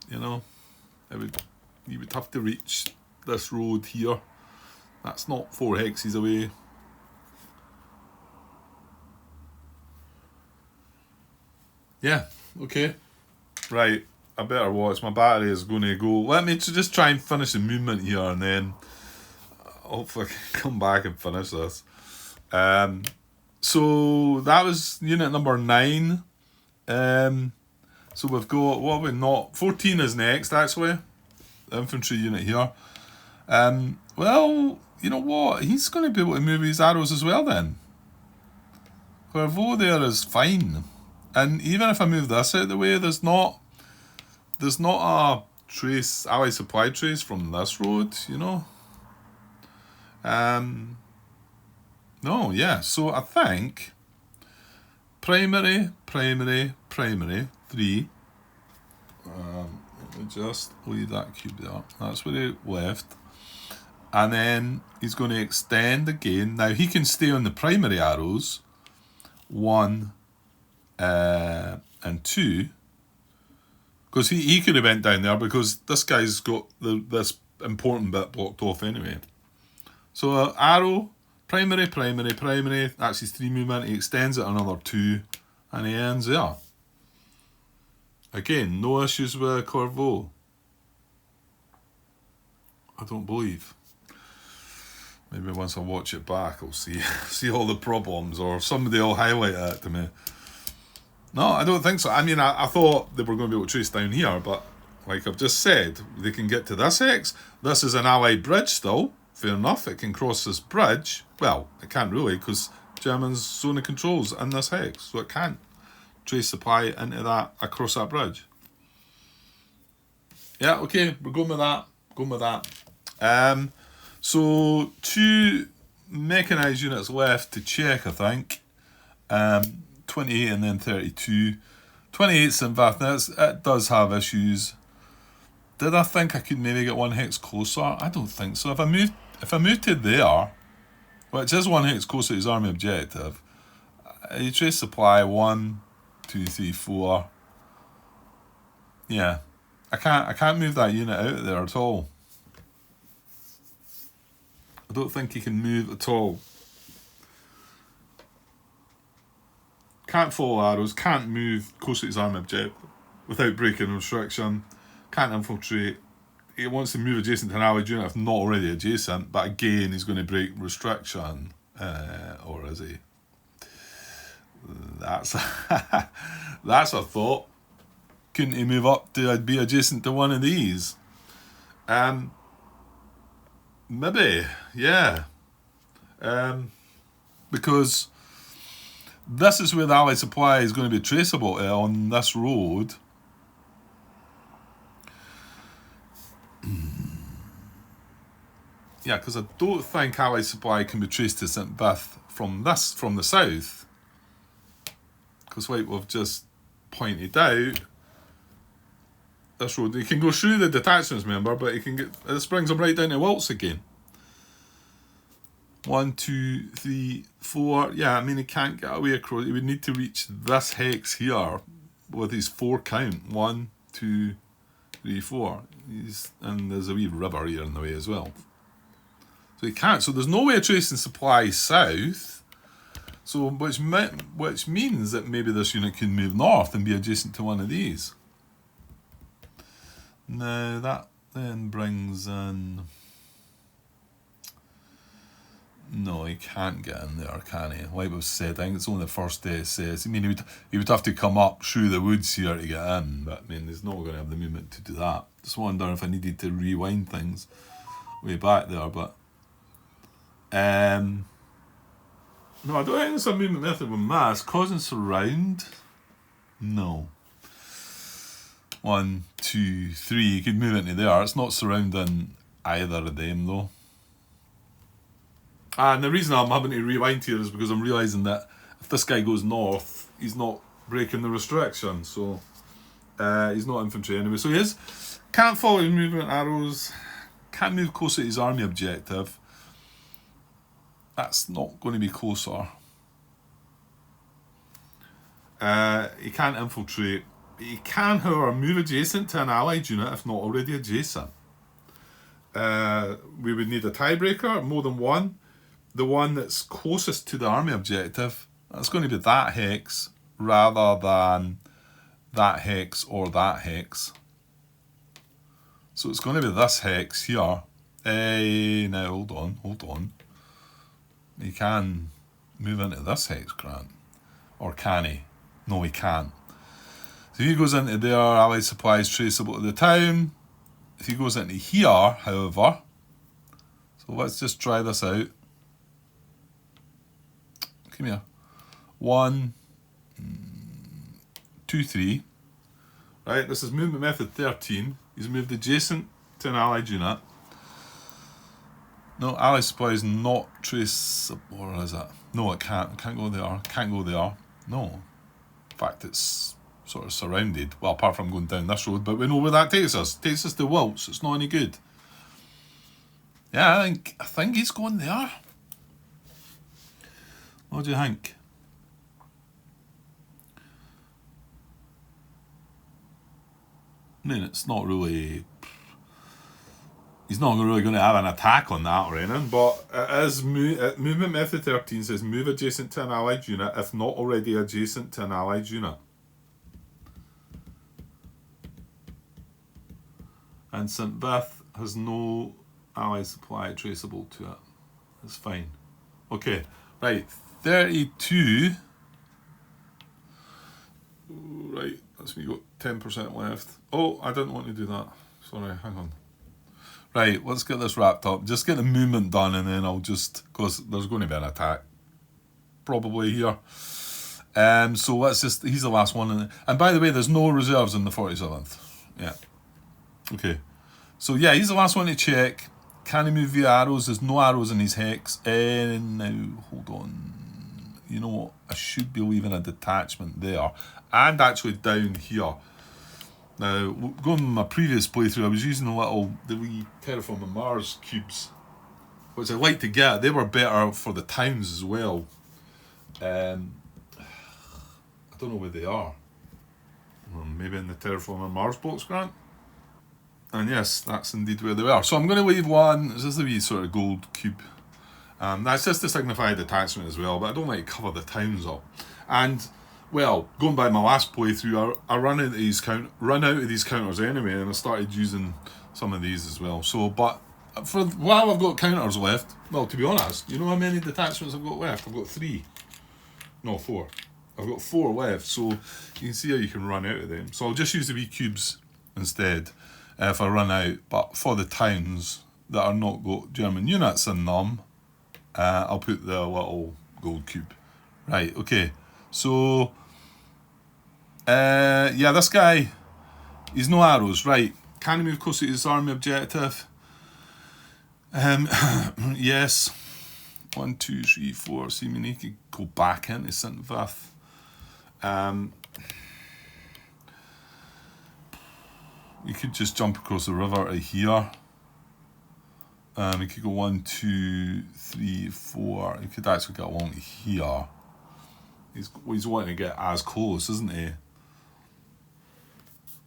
S1: You know, you would have to reach this road here. That's not 4 hexes away. Yeah, okay. Right, I better watch. My battery is going to go. Let me just try and finish the movement here, and then hopefully I can come back and finish this. So that was unit number 9. So we've got, what have we not? 14 is next, actually. The infantry unit here. Well, you know what? He's going to be able to move his arrows as well then. Clairvaux there is fine. And even if I move this out of the way, there's not a trace, ally supply trace from this road, you know. No, yeah. So I think primary, 3. Let me just leave that cube there. That's where he left. And then he's going to extend again. Now he can stay on the primary arrows. 1 and 2, because he could have went down there because this guy's got this important bit blocked off anyway. So arrow, primary, that's his 3 movement. He extends it another 2 and he ends there. Again, no issues with Clairvaux, I don't believe. Maybe once I watch it back I'll see all the problems, or somebody will highlight that to me. No, I don't think so. I mean, I thought they were going to be able to trace down here, but like I've just said, they can get to this hex. This is an allied bridge still. Fair enough, it can cross this bridge. Well, it can't really, because Germans zone of controls in this hex, so it can't trace supply into that, across that bridge. Yeah, okay, we're going with that. So 2 mechanised units left to check, I think. 28 and then 32. 28's in Vathnitz. It does have issues. Did I think I could maybe get 1 hex closer? I don't think so. If I moved to there, which is 1 hex closer to his army objective, you trace supply 1, 2, 3, 4. Yeah, I can't move that unit out of there at all. I don't think he can move at all. Can't follow arrows, can't move close to his army objective without breaking restriction, can't infiltrate. He wants to move adjacent to an allied unit if not already adjacent, but again he's going to break restriction. Or is he? That's that's a thought. Couldn't he move up to be adjacent to one of these? Maybe, yeah. Because this is where the Allied supply is going to be traceable on this road. Yeah, because I don't think Allied supply can be traced to St. Bith from the south. Because like we've just pointed out, this road, you can go through the detachments, remember, but you can this brings them right down to Wilts again. 1, 2, 3, 4. Yeah, I mean, he can't get away across. He would need to reach this hex here with his 4 count. 1, 2, 3, 4. And there's a wee river here in the way as well. So he can't. So there's no way of tracing supplies south. So which means that maybe this unit can move north and be adjacent to one of these. Now that then brings in. No, he can't get in there, can he? Like we've said, I think it's only the first day it says. I mean, he would have to come up through the woods here to get in, but I mean, he's not going to have the movement to do that. Just wonder if I needed to rewind things way back there, but no, I don't think it's a movement method with mass. Causing surround? No. 1, 2, 3, you could move into there. It's not surrounding either of them though. And the reason I'm having to rewind here is because I'm realising that if this guy goes north, he's not breaking the restriction, so he's not infantry anyway. So he can't follow his movement arrows, can't move closer to his army objective. That's not going to be closer. He can't infiltrate. He can, however, move adjacent to an allied unit if not already adjacent. We would need a tiebreaker, more than one. The one that's closest to the army objective, that's going to be that hex rather than that hex or that hex. So it's going to be this hex here. Now hold on. He can move into this hex, Grant. Or can he? No, he can't. So if he goes into there, allied supplies traceable to the town. If he goes into here, however, so let's just try this out. Come here. 1, 2, 3. Right, this is movement method 13. He's moved adjacent to an allied unit. No, allied supply is not traceable, or is it? No, it can't. It can't go there. Can't go there. No. In fact, it's sort of surrounded. Well, apart from going down this road, but we know where that takes us. It takes us to Wilts. It's not any good. Yeah, I think he's going there. What do you think? I mean, it's not really. He's not really going to have an attack on that or anything, but it is movement method 13 says move adjacent to an allied unit if not already adjacent to an allied unit. And St. Bith has no allied supply traceable to it. It's fine. Okay, right. 32. Right, that's me got 10% left. Oh, I didn't want to do that. Sorry, hang on. Right, let's get this wrapped up. Just get the movement done and then I'll just, because there's going to be an attack. Probably here. So let's just, he's the last one. And by the way, there's no reserves in the 47th. Yeah. Okay. So yeah, he's the last one to check. Can he move via arrows? There's no arrows in his hex. And now, hold on. You know what? I should be leaving a detachment there. And actually down here. Now, going on my previous playthrough, I was using the wee Terraforming Mars cubes, which I like to get. They were better for the towns as well. I don't know where they are. Well, maybe in the Terraforming Mars box, Grant? And yes, that's indeed where they are. So I'm going to leave one. This is the wee sort of gold cube That's just to signify detachment as well, but I don't like to cover the towns up. And, well, going by my last playthrough, I run out of these counters anyway, and I started using some of these as well. So, but for while I've got counters left, well, to be honest, you know how many detachments I've got left? I've got 3. No, 4. I've got 4 left, so you can see how you can run out of them. So I'll just use the wee cubes instead if I run out. But for the towns that are not got German units in them, I'll put the little gold cube. Right, okay. So, yeah, this guy, he's no arrows. Right, can he move closer to his army objective? Yes. 1, 2, 3, 4. See, he could go back into St. Vith. You could just jump across the river to here. You could go 1, 2, 3, 4. You could actually get along to here. He's wanting to get as close, isn't he?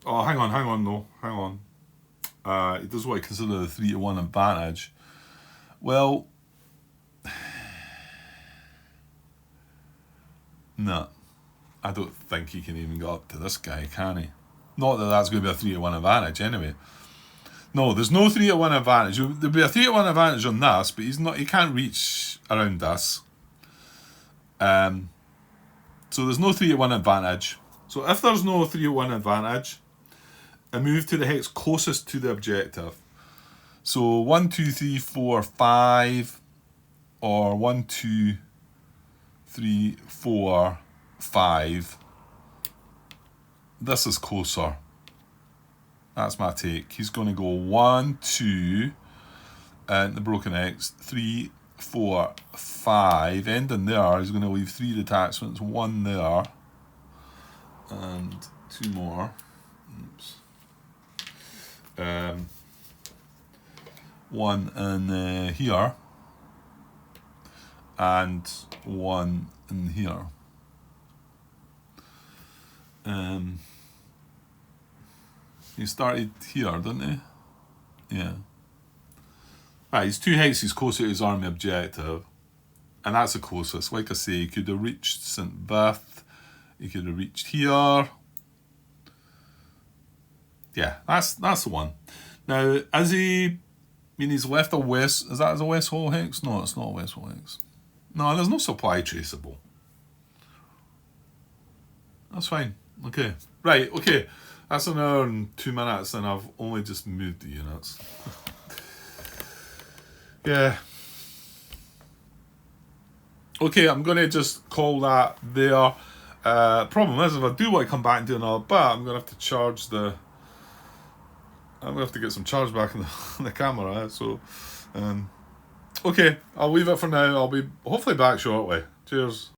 S1: Oh, hang on, no, hang on. He does want to consider the 3-to-1 advantage. Well, no, I don't think he can even get up to this guy, can he? Not that that's going to be a 3-to-1 advantage anyway. No, there's no 3-to-1 advantage. There'll be a 3-to-1 advantage on this, but he can't reach around this. So there's no 3-to-1 advantage. So if there's no 3-to-1 advantage, I move to the hex closest to the objective. So 1, 2, 3, 4, 5, or 1, 2, 3, 4, 5. This is closer. That's my take. He's going to go 1, 2, and the broken X, 3, 4, 5. Ending there, he's going to leave 3 detachments, 1 there, and 2 more. Oops. 1 in here, and 1 in here. He started here, didn't he? Yeah. Right, he's 2 hexes closer to his army objective, and that's the closest. Like I say, he could have reached St. Vith, he could have reached here. Yeah, that's the one. Now, he's left a west, is that as a West Hall hex? No, it's not a West Hall hex. No, there's no supply traceable. That's fine. Okay. Right, okay. That's an hour and 2 minutes, and I've only just moved the units. Yeah. Okay, I'm going to just call that there. Problem is, if I do want to come back and do another bit, I'm going to have to charge the... I'm going to have to get some charge back in the camera. So, okay, I'll leave it for now. I'll be hopefully back shortly. Cheers.